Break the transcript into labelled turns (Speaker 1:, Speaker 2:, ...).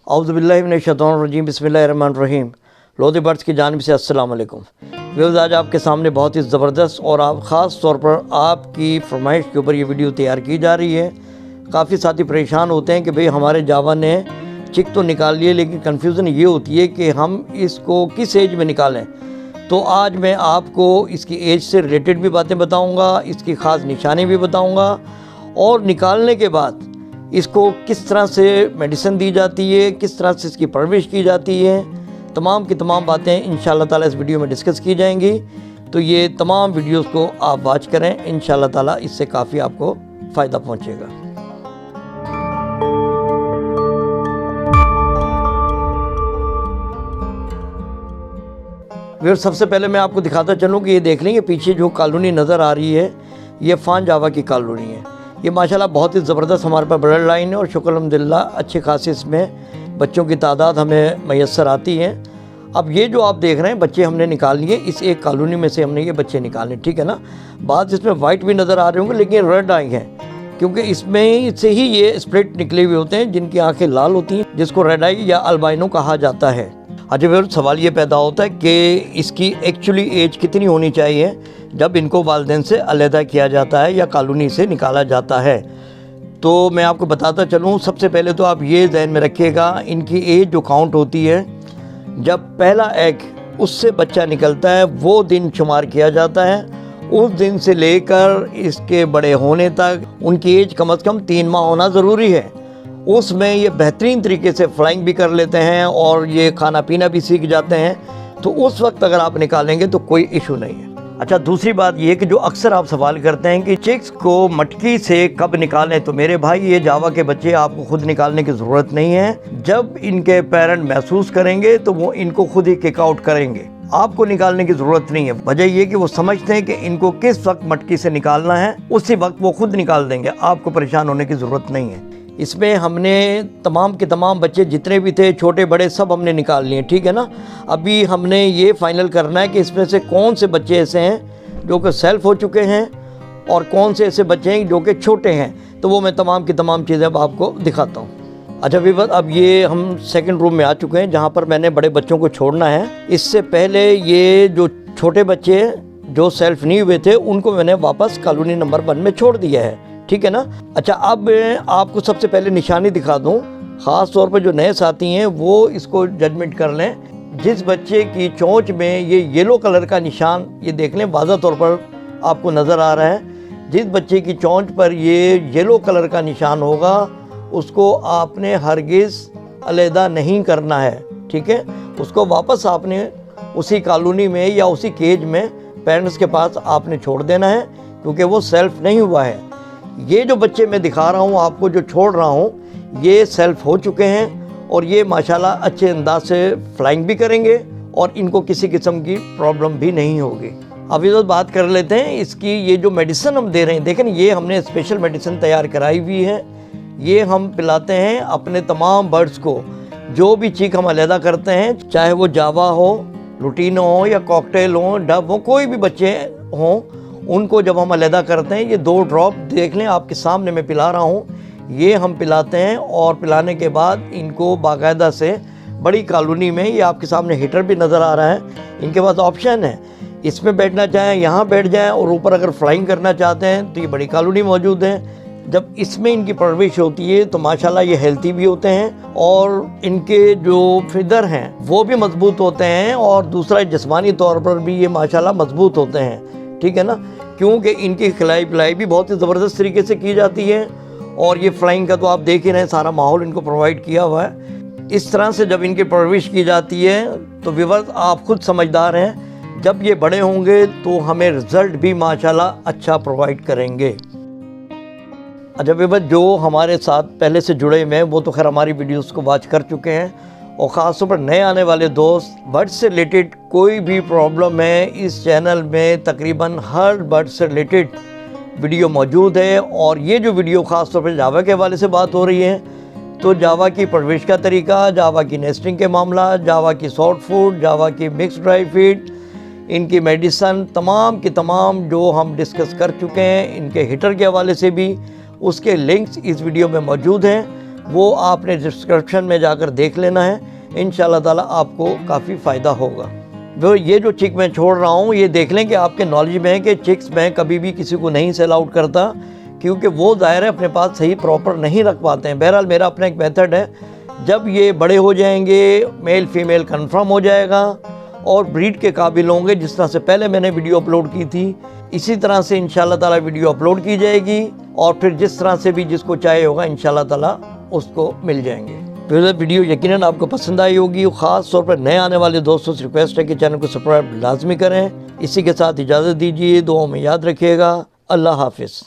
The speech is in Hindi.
Speaker 1: औज़ुबिल्लाहिमिनश्शैतानिर्रजीम बिस्मिल्लाहिर्रहमानिर्रहीम। लोधी बर्ड्स की जानिब से अस्सलाम वालेकुम। व्यूअर्स, आज आपके सामने बहुत ही ज़बरदस्त और आप ख़ास तौर पर आपकी फरमाइश के ऊपर ये वीडियो तैयार की जा रही है। काफ़ी साथी परेशान होते हैं कि भाई हमारे जावा ने चिक तो निकाल लिए, लेकिन कन्फ्यूज़न ये होती है कि हम इसको किस एज में निकालें। तो आज मैं आपको इसकी एज से रिलेटेड भी बातें बताऊँगा, इसकी ख़ास निशानी भी बताऊँगा और निकालने के बाद इसको किस तरह से मेडिसिन दी जाती है, किस तरह से इसकी परवरिश की जाती है, तमाम की तमाम बातें इंशाअल्लाह ताला इस वीडियो में डिस्कस की जाएंगी। तो ये तमाम वीडियोस को आप वॉच करें, इंशाअल्लाह ताला इससे काफ़ी आपको फ़ायदा पहुंचेगा। फिर सबसे पहले मैं आपको दिखाता चलूँ कि ये देख लेंगे पीछे जो कॉलोनी नज़र आ रही है, ये फ़ान जावा की कॉलोनी है। ये माशाल्लाह बहुत ही ज़बरदस्त हमारे पास ब्लड लाइन है और शुक्र अल्हम्दुलिल्लाह अच्छे खासे इसमें बच्चों की तादाद हमें मैसर आती है। अब ये जो आप देख रहे हैं बच्चे हमने निकाल लिए, इस एक कॉलोनी में से हमने ये बच्चे निकाले, ठीक है ना। बाद इसमें वाइट भी नज़र आ रहे होंगे, लेकिन रेड आई हैं क्योंकि इसमें से ही ये स्प्लिट निकले हुए होते हैं जिनकी आँखें लाल होती हैं, जिसको रेड आई या अल्बाइनो कहा जाता है। अच्छा, फिर सवाल ये पैदा होता है कि इसकी एक्चुअली एज कितनी होनी चाहिए जब इनको वालिदैन से अलहदा किया जाता है या कॉलोनी से निकाला जाता है। तो मैं आपको बताता चलूँ, सबसे पहले तो आप ये ध्यान में रखिएगा, इनकी एज जो काउंट होती है जब पहला एग उससे बच्चा निकलता है वो दिन शुमार किया जाता है। उस दिन से लेकर इसके बड़े होने तक उनकी एज कम से कम 3 माह होना ज़रूरी है। उसमें ये बेहतरीन तरीके से फ्लाइंग भी कर लेते हैं और ये खाना पीना भी सीख जाते हैं, तो उस वक्त अगर आप निकालेंगे तो कोई इशू नहीं है। अच्छा, दूसरी बात ये कि जो अक्सर आप सवाल करते हैं कि चिक्स को मटकी से कब निकालें, तो मेरे भाई ये जावा के बच्चे आपको खुद निकालने की ज़रूरत नहीं है। जब इनके पेरेंट महसूस करेंगे तो वो इनको खुद ही किक आउट करेंगे, आपको निकालने की ज़रूरत नहीं है। वजह ये कि वो समझते हैं कि इनको किस वक्त मटकी से निकालना है, उसी वक्त वो खुद निकाल देंगे, आपको परेशान होने की ज़रूरत नहीं है। इसमें हमने तमाम के तमाम बच्चे जितने भी थे छोटे बड़े सब हमने निकाल लिए, ठीक है ना। अभी हमने ये फाइनल करना है कि इसमें से कौन से बच्चे ऐसे हैं जो कि सेल्फ हो चुके हैं और कौन से ऐसे बच्चे हैं जो कि छोटे हैं। तो वो मैं तमाम की तमाम चीज़ें अब आपको दिखाता हूँ। अच्छा विवत, अब ये हम सेकंड रूम में आ चुके हैं जहाँ पर मैंने बड़े बच्चों को छोड़ना है। इससे पहले ये जो छोटे बच्चे जो सेल्फ नहीं हुए थे उनको मैंने वापस कॉलोनी नंबर 1 में छोड़ दिया है, ठीक है ना। अच्छा, अब आपको सबसे पहले निशानी दिखा दूं, ख़ास तौर पर जो नए साथी हैं वो इसको जजमेंट कर लें। जिस बच्चे की चोंच में ये येलो कलर का निशान, ये देख लें वाज़ा तौर पर आपको नज़र आ रहा है, जिस बच्चे की चोंच पर ये येलो कलर का निशान होगा उसको आपने हरगिज़ अलहदा नहीं करना है, ठीक है। उसको वापस आपने उसी कॉलोनी में या उसी केज में पेरेंट्स के पास आपने छोड़ देना है, क्योंकि वो सेल्फ नहीं हुआ है। ये जो बच्चे मैं दिखा रहा हूँ आपको, जो छोड़ रहा हूँ, ये सेल्फ हो चुके हैं और ये माशाल्लाह अच्छे अंदाज से फ्लाइंग भी करेंगे और इनको किसी किस्म की प्रॉब्लम भी नहीं होगी। अब इस बात कर लेते हैं इसकी, ये जो मेडिसिन हम दे रहे हैं, देखें ये हमने स्पेशल मेडिसिन तैयार कराई हुई है। ये हम पिलाते हैं अपने तमाम बर्ड्स को, जो भी चीक हम अलहदा करते हैं, चाहे वो जावा हो, लुटीनो हो या कॉकटेल हो, डब हो, कोई भी बच्चे हों, उनको जब हम अलहदा करते हैं, ये 2 ड्रॉप देख लें आपके सामने मैं पिला रहा हूँ, ये हम पिलाते हैं और पिलाने के बाद इनको बाकायदा से बड़ी कॉलोनी में, ये आपके सामने हीटर भी नज़र आ रहा है, इनके पास ऑप्शन है, इसमें बैठना चाहें यहाँ बैठ जाएं और ऊपर अगर फ्लाइंग करना चाहते हैं तो ये बड़ी कॉलोनी मौजूद है। जब इसमें इनकी परवरिश होती है तो माशाल्लाह ये हेल्थी भी होते हैं और इनके जो फिदर हैं वो भी मजबूत होते हैं और दूसरा जिस्मानी तौर पर भी ये माशाल्लाह मजबूत होते हैं, ठीक है ना, क्योंकि इनकी खिलाई पिलाई भी बहुत ही ज़बरदस्त तरीके से की जाती है। और ये फ्लाइंग का तो आप देख ही रहे हैं, सारा माहौल इनको प्रोवाइड किया हुआ है। इस तरह से जब इनकी परवरिश की जाती है तो व्यूअर्स आप खुद समझदार हैं, जब ये बड़े होंगे तो हमें रिज़ल्ट भी माशाल्लाह अच्छा प्रोवाइड करेंगे। अच्छा व्यूअर्स, जो हमारे साथ पहले से जुड़े हुए हैं वो तो खैर हमारी वीडियोस को वॉच कर चुके हैं, और ख़ास तौर पर नए आने वाले दोस्त, बर्ड से रिलेटेड कोई भी प्रॉब्लम है, इस चैनल में तकरीबन हर बर्ड से रिलेटेड वीडियो मौजूद है। और ये जो वीडियो ख़ास तौर पर जावा के हवाले से बात हो रही है, तो जावा की परवरिश का तरीका, जावा की नेस्टिंग के मामला, जावा की सॉफ्ट फूड, जावा की मिक्स ड्राई फीड, इनकी मेडिसन तमाम की तमाम जो हम डिस्कस कर चुके हैं, इनके हीटर के हवाले से भी, उसके लिंक्स इस वीडियो में मौजूद हैं। वो आपने डिस्क्रिप्शन में जाकर देख लेना है। इंशाल्लाह ताला आपको काफ़ी फ़ायदा होगा। वो ये जो चिक मैं छोड़ रहा हूँ ये देख लें कि आपके नॉलेज में है कि चिक्स मैं कभी भी किसी को नहीं सेल आउट करता, क्योंकि वो ज़ाहिर है अपने पास सही प्रॉपर नहीं रख पाते हैं। बहरहाल मेरा अपना एक मेथड है, जब ये बड़े हो जाएंगे मेल फीमेल कंफर्म हो जाएगा और ब्रीड के काबिल होंगे, जिस तरह से पहले मैंने वीडियो अपलोड की थी इसी तरह से इंशाल्लाह ताला वीडियो अपलोड की जाएगी और फिर जिस तरह से भी जिसको चाहे होगा इंशाल्लाह ताला उसको मिल जाएंगे। तो वीडियो यकीनन आपको पसंद आई होगी। ख़ास तौर पर नए आने वाले दोस्तों से रिक्वेस्ट है कि चैनल को सब्सक्राइब लाजमी करें। इसी के साथ इजाज़त दीजिए, दुआओं में याद रखिएगा। अल्लाह हाफिज़।